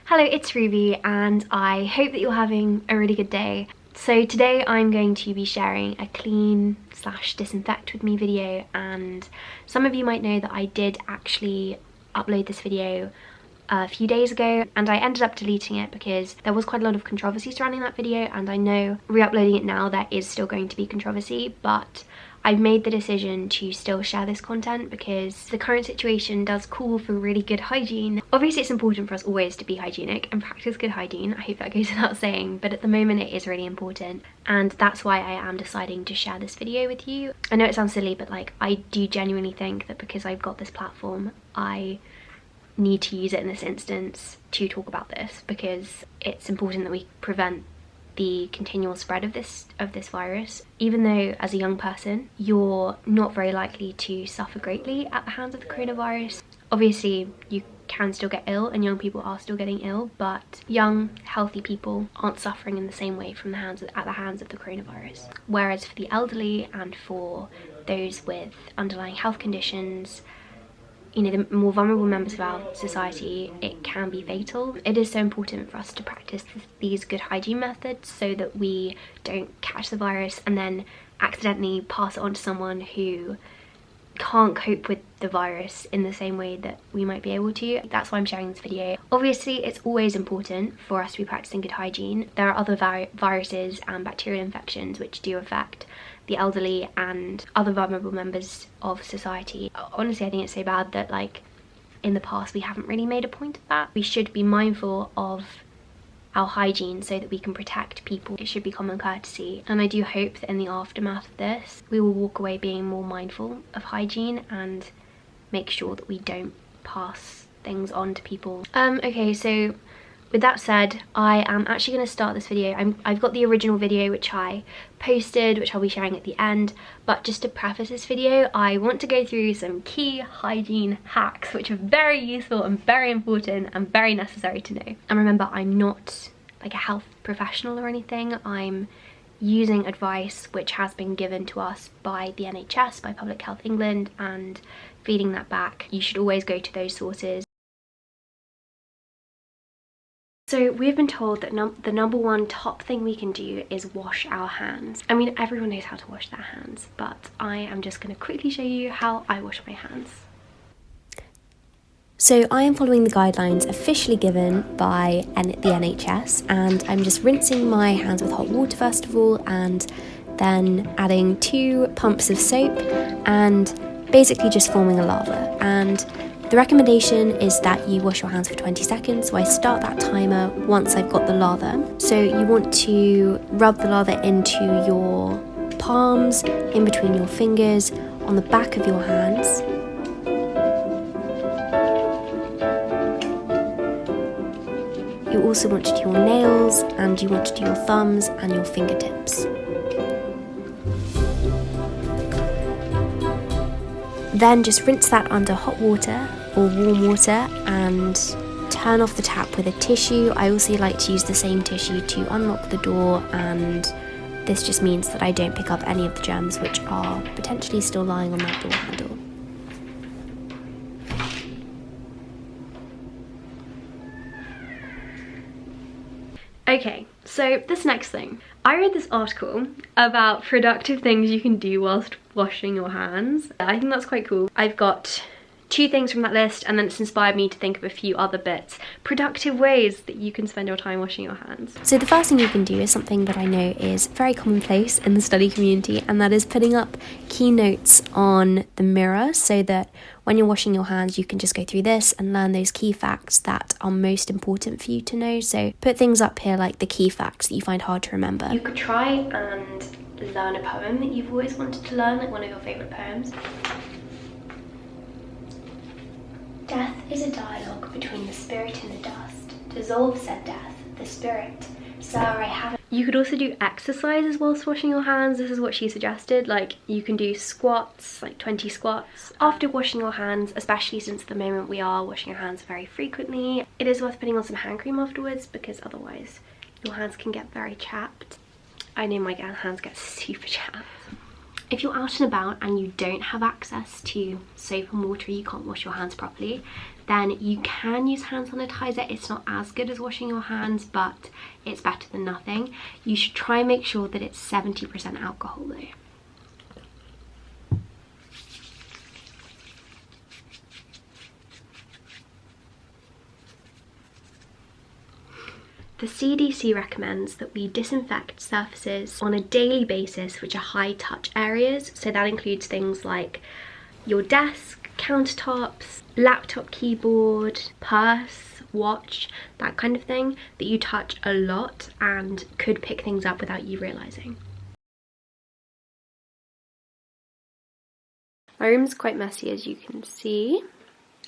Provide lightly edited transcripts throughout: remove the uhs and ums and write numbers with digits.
Hello, it's Ruby and I hope that you're having a really good day. So today I'm going to be sharing a clean / disinfect with me video, and some of you might know that I did actually upload this video a few days ago and I ended up deleting it because there was quite a lot of controversy surrounding that video, and I know re-uploading it now there is still going to be controversy, but I've made the decision to still share this content because the current situation does call for really good hygiene. Obviously it's important for us always to be hygienic and practice good hygiene, I hope that goes without saying, but at the moment it is really important, and that's why I am deciding to share this video with you. I know it sounds silly, but like, I do genuinely think that because I've got this platform, I need to use it in this instance to talk about this, because it's important that we prevent the continual spread of this virus. Even though as a young person you're not very likely to suffer greatly at the hands of the coronavirus, obviously you can still get ill and young people are still getting ill, but young healthy people aren't suffering in the same way from at the hands of the coronavirus. Whereas for the elderly and for those with underlying health conditions, you know, the more vulnerable members of our society, it can be fatal. It is so important for us to practice these good hygiene methods so that we don't catch the virus and then accidentally pass it on to someone who can't cope with the virus in the same way that we might be able to. That's why I'm sharing this video. Obviously it's always important for us to be practicing good hygiene. There are other viruses and bacterial infections which do affect the elderly and other vulnerable members of society. Honestly, I think it's so bad that like in the past we haven't really made a point of that. We should be mindful of our hygiene so that we can protect people. It should be common courtesy, and I do hope that in the aftermath of this we will walk away being more mindful of hygiene and make sure that we don't pass things on to people. Okay, so with that said, I am actually going to start this video. I've got the original video which I posted, which I'll be sharing at the end, but just to preface this video, I want to go through some key hygiene hacks which are very useful and very important and very necessary to know. And remember, I'm not like a health professional or anything. I'm using advice which has been given to us by the NHS, by Public Health England, and feeding that back. You should always go to those sources. So we've been told that the number one top thing we can do is wash our hands. I mean, everyone knows how to wash their hands, but I am just going to quickly show you how I wash my hands. So I am following the guidelines officially given by the NHS, and I'm just rinsing my hands with hot water first of all, and then adding 2 pumps of soap and basically just forming a lather. And the recommendation is that you wash your hands for 20 seconds, so I start that timer once I've got the lather. So you want to rub the lather into your palms, in between your fingers, on the back of your hands. You also want to do your nails, and you want to do your thumbs and your fingertips. Then just rinse that under hot water or warm water and turn off the tap with a tissue. I also like to use the same tissue to unlock the door, and this just means that I don't pick up any of the germs which are potentially still lying on that door handle. Okay, so this next thing. I read this article about productive things you can do whilst washing your hands. I think that's quite cool. I've got 2 things from that list, and then it's inspired me to think of a few other bits. Productive ways that you can spend your time washing your hands. So the first thing you can do is something that I know is very commonplace in the study community, and that is putting up keynotes on the mirror so that when you're washing your hands you can just go through this and learn those key facts that are most important for you to know. So put things up here like the key facts that you find hard to remember. You could try and learn a poem that you've always wanted to learn, like one of your favourite poems. Death is a dialogue between the spirit and the dust. Dissolve, said death, the spirit. Sir, I haven't. You could also do exercises whilst washing your hands. This is what she suggested. Like, you can do squats, like 20 squats. After washing your hands, especially since at the moment we are washing our hands very frequently, it is worth putting on some hand cream afterwards, because otherwise your hands can get very chapped. I know my hands get super chapped. If you're out and about and you don't have access to soap and water, you can't wash your hands properly, then you can use hand sanitizer. It's not as good as washing your hands, but it's better than nothing. You should try and make sure that it's 70% alcohol though. The CDC recommends that we disinfect surfaces on a daily basis which are high touch areas. So that includes things like your desk, countertops, laptop keyboard, purse, watch, that kind of thing that you touch a lot and could pick things up without you realising. My room's quite messy, as you can see.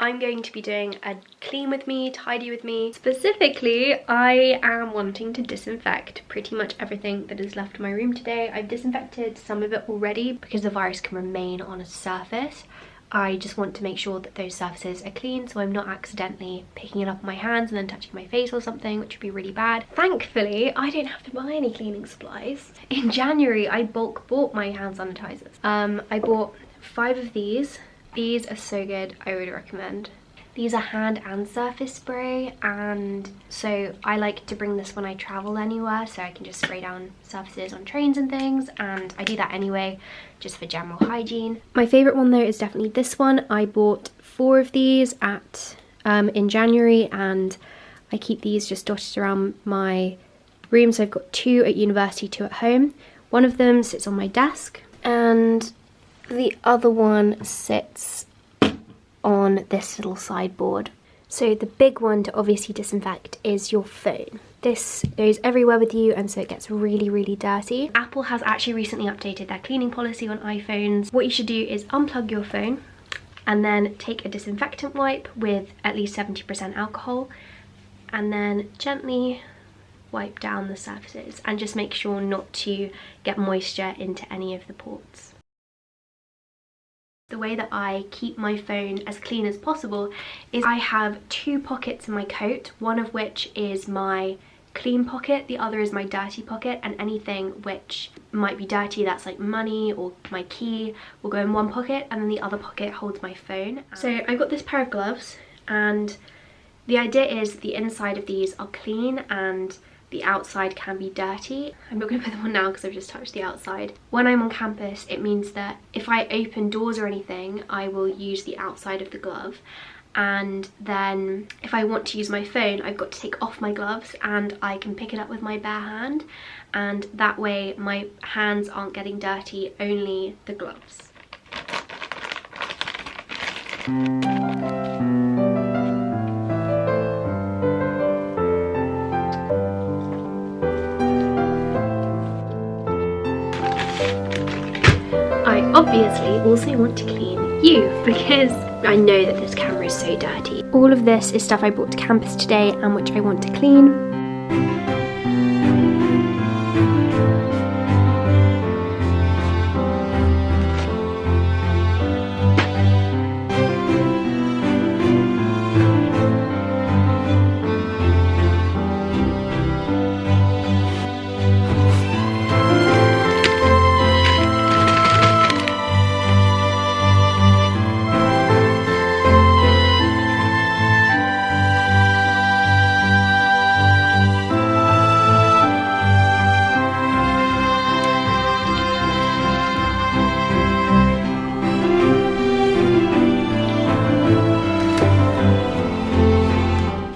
I'm going to be doing a clean with me, tidy with me. Specifically, I am wanting to disinfect pretty much everything that is left in my room today. I've disinfected some of it already because the virus can remain on a surface. I just want to make sure that those surfaces are clean so I'm not accidentally picking it up in my hands and then touching my face or something, which would be really bad. Thankfully, I don't have to buy any cleaning supplies. In January, I bulk bought my hand sanitizers. I bought 5 of these. These are so good, I would recommend. These are hand and surface spray, and so I like to bring this when I travel anywhere so I can just spray down surfaces on trains and things, and I do that anyway just for general hygiene. My favourite one though is definitely this one. I bought 4 of these in January, and I keep these just dotted around my room. So I've got 2 at university, 2 at home. One of them sits on my desk and the other one sits on this little sideboard. So the big one to obviously disinfect is your phone. This goes everywhere with you, and so it gets really, really dirty. Apple has actually recently updated their cleaning policy on iPhones. What you should do is unplug your phone and then take a disinfectant wipe with at least 70% alcohol and then gently wipe down the surfaces and just make sure not to get moisture into any of the ports. The way that I keep my phone as clean as possible is I have 2 pockets in my coat, one of which is my clean pocket, the other is my dirty pocket, and anything which might be dirty, that's like money or my key, will go in one pocket, and then the other pocket holds my phone. So I've got this pair of gloves, and the idea is the inside of these are clean and the outside can be dirty. I'm not going to put them on now because I've just touched the outside. When I'm on campus, it means that if I open doors or anything, I will use the outside of the glove. And then if I want to use my phone, I've got to take off my gloves and I can pick it up with my bare hand. And that way my hands aren't getting dirty, only the gloves. Obviously also want to clean you because I know that this camera is so dirty. All of this is stuff I brought to campus today and which I want to clean.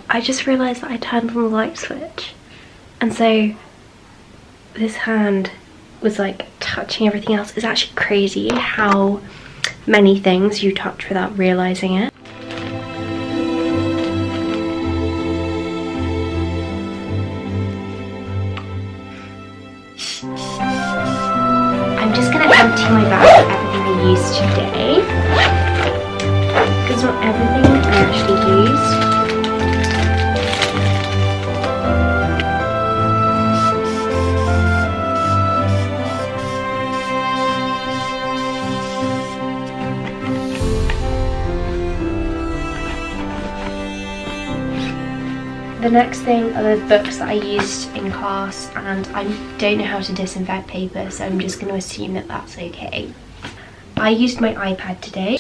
I just realised that I turned on the light switch, and so this hand was like touching everything else. It's actually crazy how many things you touch without realising it. I'm just going to empty my bag of everything I used today, because not everything I actually used. the next thing are the books that I used in class, and I don't know how to disinfect paper, so I'm just going to assume that that's okay. I used my iPad today.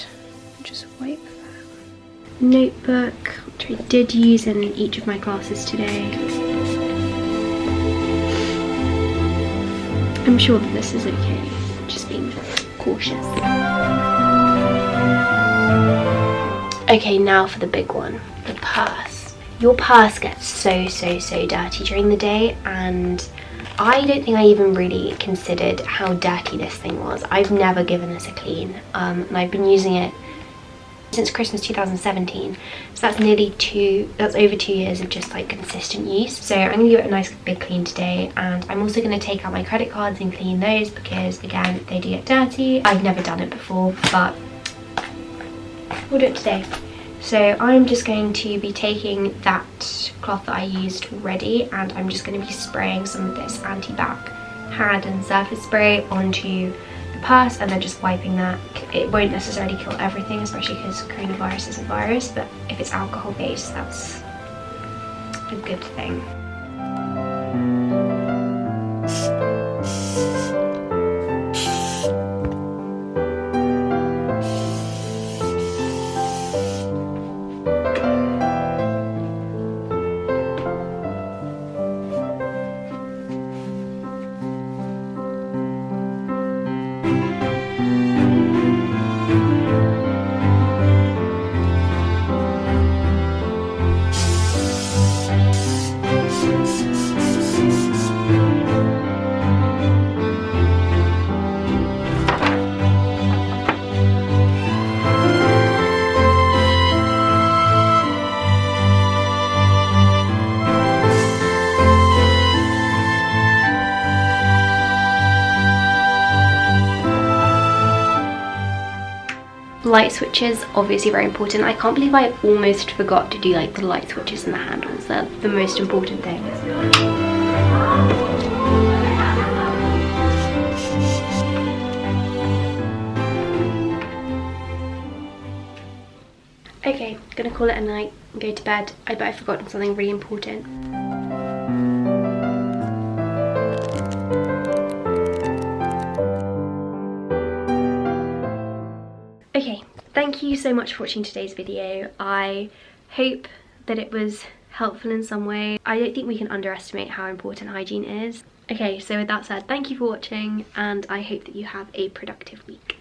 Just wipe that. Notebook, which I did use in each of my classes today. I'm sure that this is okay, just being cautious. Okay, now for the big one, the purse. Your purse gets so dirty during the day, and I don't think I even really considered how dirty this thing was. I've never given this a clean, and I've been using it since Christmas 2017, so that's over 2 years of just like consistent use. So I'm gonna give it a nice big clean today, and I'm also gonna take out my credit cards and clean those because again, they do get dirty. I've never done it before, but we'll do it today. So I'm just going to be taking that cloth that I used already, and I'm just going to be spraying some of this anti-bac hand and surface spray onto the purse, and then just wiping that. It won't necessarily kill everything, especially because coronavirus is a virus, but if it's alcohol based, that's a good thing. Light switches, obviously very important. I can't believe I almost forgot to do like the light switches and the handles. They're the most important thing. Okay, gonna call it a night and go to bed. I bet I've forgotten something really important. Okay, thank you so much for watching today's video. I hope that it was helpful in some way. I don't think we can underestimate how important hygiene is. Okay, so with that said, thank you for watching, and I hope that you have a productive week.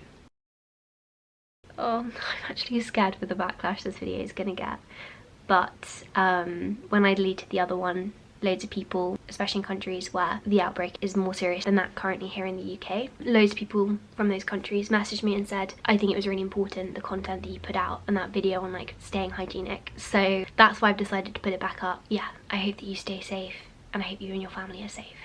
Oh, I'm actually scared for the backlash this video is gonna get. But when I deleted the other one, loads of people, especially in countries where the outbreak is more serious than that currently here in the UK, loads of people from those countries messaged me and said, I think it was really important, the content that you put out and that video on like staying hygienic. So that's why I've decided to put it back up. Yeah, I hope that you stay safe, and I hope you and your family are safe.